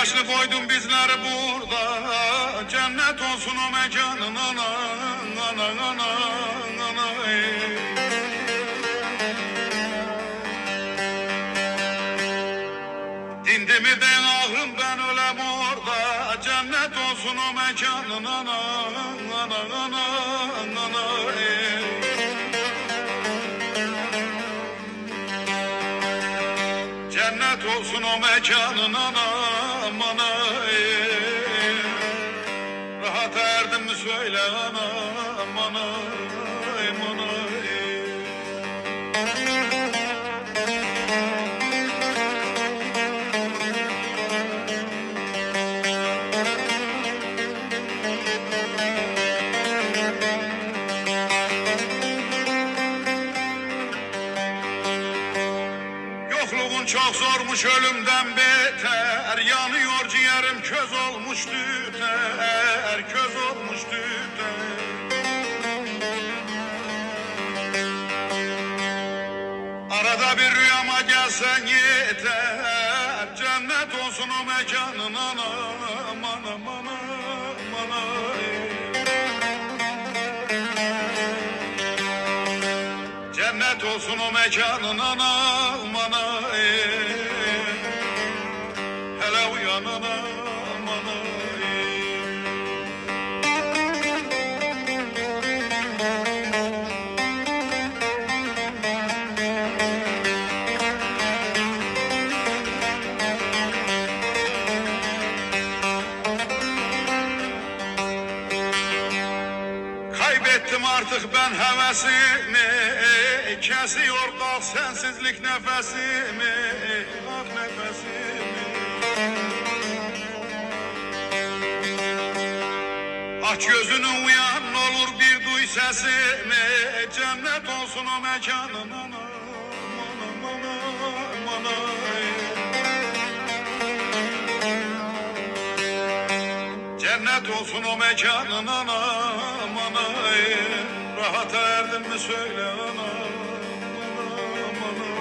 yaşlı koydum bizleri burada, cennet olsun o mekanın ana, ana, ana, ana. Dindimi de ahım ben ölem orada, cennet olsun o mekanın ana, ana, ana, ana. Cennet olsun o mekanın anam ana. Rahat erdim mi söyle anam ana, ana. Yokluğun çok zormuş ölümden beter, yanıyor ciğerim köz olmuş tüter, köz olmuş tüter. Arada bir rüyama gelsen yeter, cennet olsun o mekanın anam, anam, anam, anam. Cennet olsun o mekanın anam, ana. Hele uyan anam, ana. Kaybettim artık ben hevesimi, kesiyor kalk sensizlik nefesimi, ah nefesimi. Aç gözünü uyan olur bir duy sesimi, cennet olsun o mekanın anam, anam, anam, anam. Cennet olsun o mekanın anam, ana. Rahat erdim mi söyle anam, anam, anam.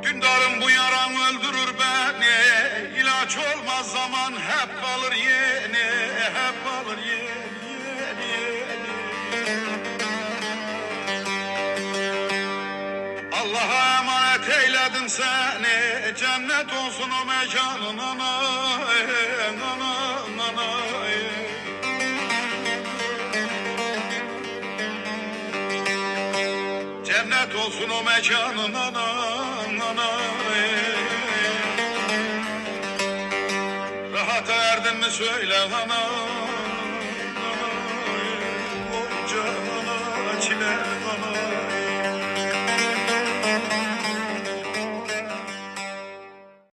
Dündarım bu yaran öldürür beni, ilaç olmaz zaman hep kalır yeni, hep kalır yeni, yeni. Allah'a emanet eyledim seni, cennet olsun o mekanın ana, ana, ana. Cennet olsun o mekanın ana, ana. Rahat erdim mi söyle ana.